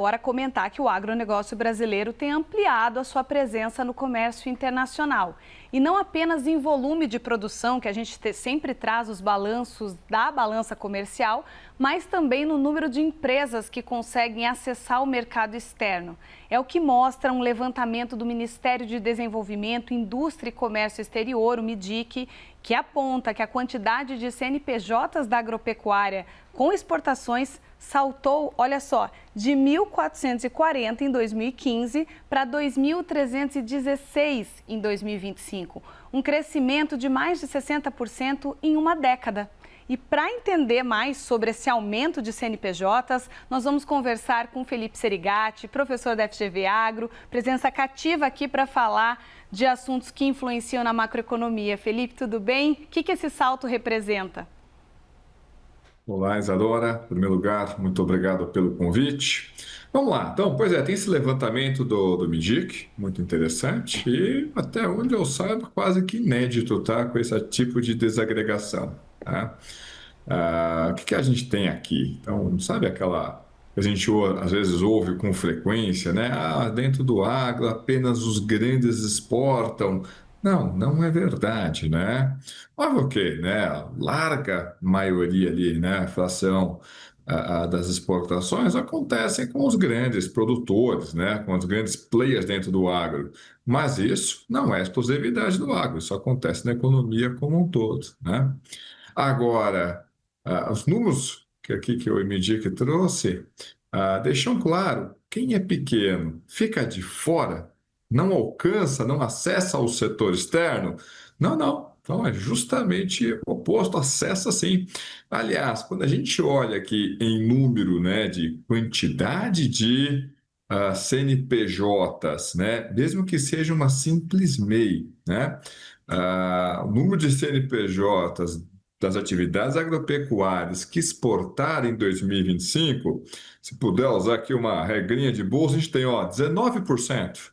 Agora comentar que o agronegócio brasileiro tem ampliado a sua presença no comércio internacional. E não apenas em volume de produção, que a gente sempre traz os balanços da balança comercial, mas também no número de empresas que conseguem acessar o mercado externo. É o que mostra um levantamento do Ministério de Desenvolvimento, Indústria e Comércio Exterior, o MIDIC, que aponta que a quantidade de CNPJs da agropecuária com exportações saltou, olha só, de 1.440 em 2015 para 2.316 em 2025. Um crescimento de mais de 60% em uma década. E para entender mais sobre esse aumento de CNPJs, nós vamos conversar com Felipe Serigati, professor da FGV Agro, presença cativa aqui para falar de assuntos que influenciam na macroeconomia. Felipe, tudo bem? O que esse salto representa? Olá, Isadora. Em primeiro lugar, muito obrigado pelo convite. Vamos lá. Então, pois é, tem esse levantamento do MIDIC, muito interessante, e até onde eu saiba, quase que inédito, tá? Com esse tipo de desagregação, tá? O que a gente tem aqui? Então, sabe aquela que a gente às vezes ouve com frequência, né? Dentro do agro apenas os grandes exportam. Não, não é verdade, né? Óbvio que, né? A larga maioria ali, né? A fração das exportações acontecem com os grandes produtores, né? Com os grandes players dentro do agro. Mas isso não é exclusividade do agro, isso acontece na economia como um todo, né? Agora, os números que o MDIC trouxe deixam claro, quem é pequeno fica de fora, não alcança, não acessa o setor externo? Não, não. Então, é justamente o oposto, acessa sim. Aliás, quando a gente olha aqui em número, né, de quantidade de CNPJs, né, mesmo que seja uma simples MEI, né, o número de CNPJs das atividades agropecuárias que exportarem em 2025, se puder usar aqui uma regrinha de bolsa, a gente tem 19%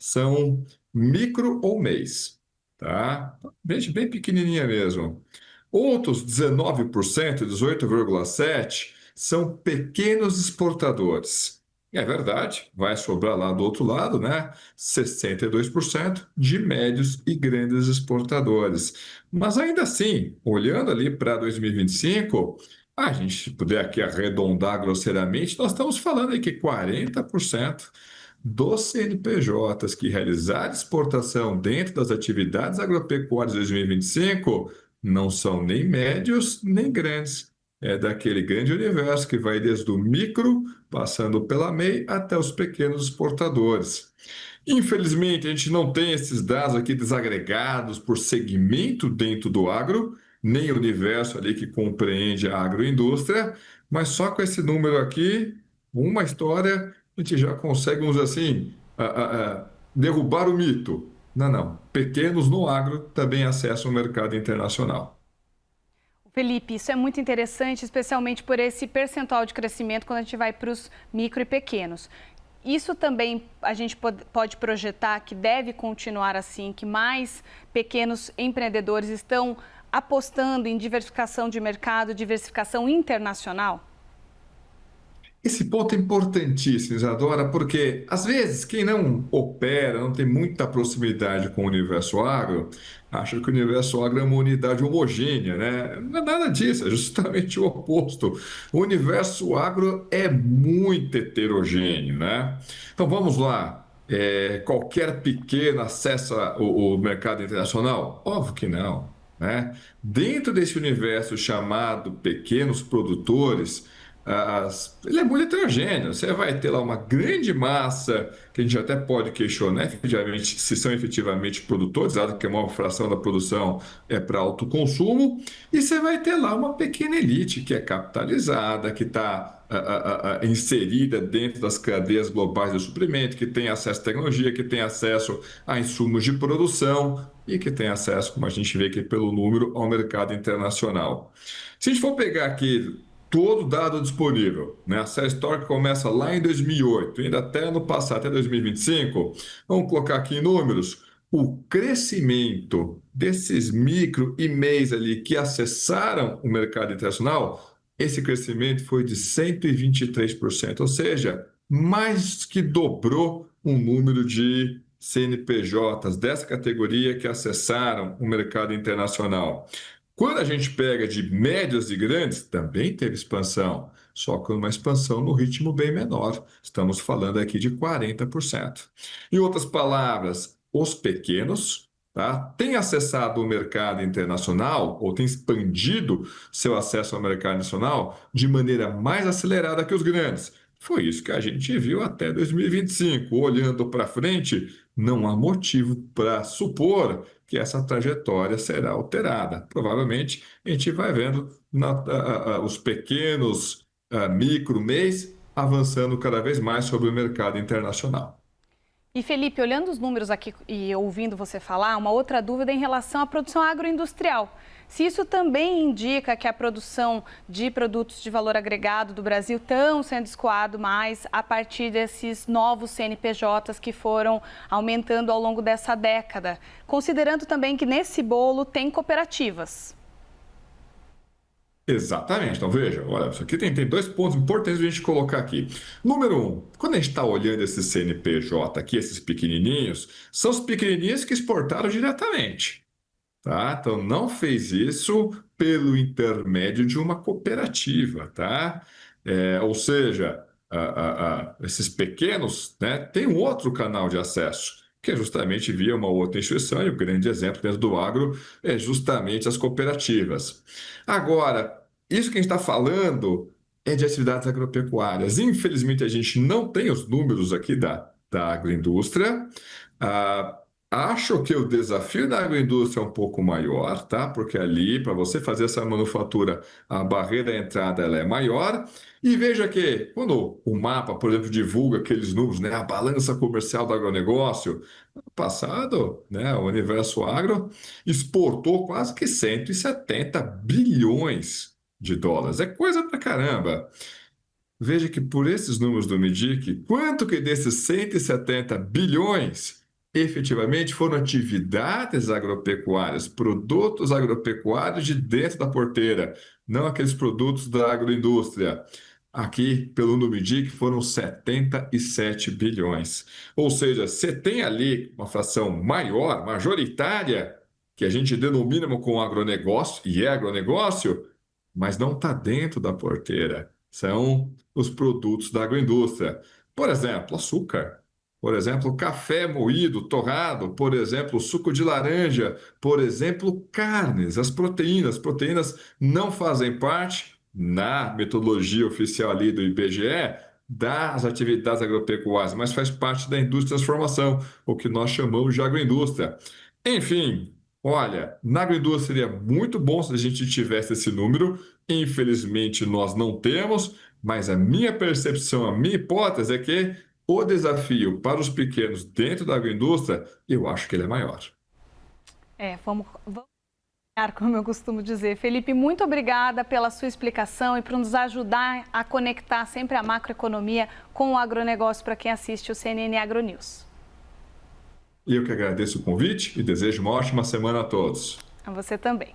são micro ou MEIs, tá? Gente bem pequenininha mesmo. Outros 19%, 18,7%, são pequenos exportadores. É verdade, vai sobrar lá do outro lado, né? 62% de médios e grandes exportadores. Mas ainda assim, olhando ali para 2025, a gente puder aqui arredondar grosseiramente, nós estamos falando aí que 40% dos CNPJs que realizarem exportação dentro das atividades agropecuárias de 2025 não são nem médios nem grandes. É daquele grande universo que vai desde o micro, passando pela MEI, até os pequenos exportadores. Infelizmente, a gente não tem esses dados aqui desagregados por segmento dentro do agro, nem o universo ali que compreende a agroindústria, mas só com esse número aqui, uma história, a gente já consegue, vamos dizer assim, derrubar o mito. Não, não. Pequenos no agro também acessam o mercado internacional. Felipe, isso é muito interessante, especialmente por esse percentual de crescimento quando a gente vai para os micro e pequenos. Isso também a gente pode projetar que deve continuar assim, que mais pequenos empreendedores estão apostando em diversificação de mercado, diversificação internacional? Esse ponto é importantíssimo, Isadora, porque às vezes quem não opera, não tem muita proximidade com o universo agro, acha que o universo agro é uma unidade homogênea, né? Não é nada disso, é justamente o oposto. O universo agro é muito heterogêneo, né? Então vamos lá. Qualquer pequeno acessa o mercado internacional? Óbvio que não, né? Dentro desse universo chamado pequenos produtores, ele é muito heterogêneo. Você vai ter lá uma grande massa que a gente até pode questionar efetivamente, se são efetivamente produtores, dado que a maior fração da produção é para autoconsumo, e você vai ter lá uma pequena elite que é capitalizada, que está inserida dentro das cadeias globais de suprimento, que tem acesso à tecnologia, que tem acesso a insumos de produção e que tem acesso, como a gente vê aqui pelo número, ao mercado internacional. Se a gente for pegar aqui todo dado disponível, né? A série histórica começa lá em 2008, ainda até ano passado, até 2025. Vamos colocar aqui em números. O crescimento desses micro e MEIs ali que acessaram o mercado internacional, esse crescimento foi de 123%, ou seja, mais que dobrou o número de CNPJs dessa categoria que acessaram o mercado internacional. Quando a gente pega de médios e grandes, também teve expansão, só que uma expansão no ritmo bem menor. Estamos falando aqui de 40%. Em outras palavras, os pequenos, tá, têm acessado o mercado internacional ou têm expandido seu acesso ao mercado nacional de maneira mais acelerada que os grandes. Foi isso que a gente viu até 2025. Olhando para frente, não há motivo para supor que essa trajetória será alterada. Provavelmente a gente vai vendo os pequenos micro, mês avançando cada vez mais sobre o mercado internacional. E Felipe, olhando os números aqui e ouvindo você falar, uma outra dúvida em relação à produção agroindustrial. Se isso também indica que a produção de produtos de valor agregado do Brasil estão sendo escoado mais a partir desses novos CNPJs que foram aumentando ao longo dessa década, considerando também que nesse bolo tem cooperativas. Exatamente. Então, veja, olha, isso aqui tem dois pontos importantes a gente colocar aqui. Número um, quando a gente está olhando esse CNPJ aqui, esses pequenininhos, são os pequenininhos que exportaram diretamente, tá? Então, não fez isso pelo intermédio de uma cooperativa, tá? Ou seja, esses pequenos, né, têm um outro canal de acesso, que é justamente via uma outra instituição, e o grande exemplo dentro do agro é justamente as cooperativas. Agora, isso que a gente está falando é de atividades agropecuárias. Infelizmente, a gente não tem os números aqui da agroindústria. Ah, Acho que o desafio da agroindústria é um pouco maior, tá? Porque ali, para você fazer essa manufatura, a barreira à entrada ela é maior. E veja que, quando o mapa, por exemplo, divulga aqueles números, né? A balança comercial do agronegócio, no passado, né? O Universo Agro exportou quase que 170 bilhões de dólares. É coisa pra caramba. Veja que por esses números do MIDIC, quanto que desses 170 bilhões efetivamente foram atividades agropecuárias, produtos agropecuários de dentro da porteira, não aqueles produtos da agroindústria. Aqui, pelo MIDIC, foram 77 bilhões. Ou seja, você tem ali uma fração maior, majoritária, que a gente denomina como agronegócio, e é agronegócio, mas não está dentro da porteira. São os produtos da agroindústria. Por exemplo, açúcar. Por exemplo, café moído, torrado. Por exemplo, suco de laranja. Por exemplo, carnes, as proteínas. Proteínas não fazem parte, na metodologia oficial ali do IBGE, das atividades agropecuárias, mas faz parte da indústria de transformação, o que nós chamamos de agroindústria. Enfim, olha, na agroindústria seria muito bom se a gente tivesse esse número. Infelizmente, nós não temos, mas a minha percepção, a minha hipótese é que o desafio para os pequenos dentro da agroindústria, eu acho que ele é maior. Vamos como eu costumo dizer. Felipe, muito obrigada pela sua explicação e por nos ajudar a conectar sempre a macroeconomia com o agronegócio para quem assiste o CNN AgroNews. Eu que agradeço o convite e desejo uma ótima semana a todos. A você também.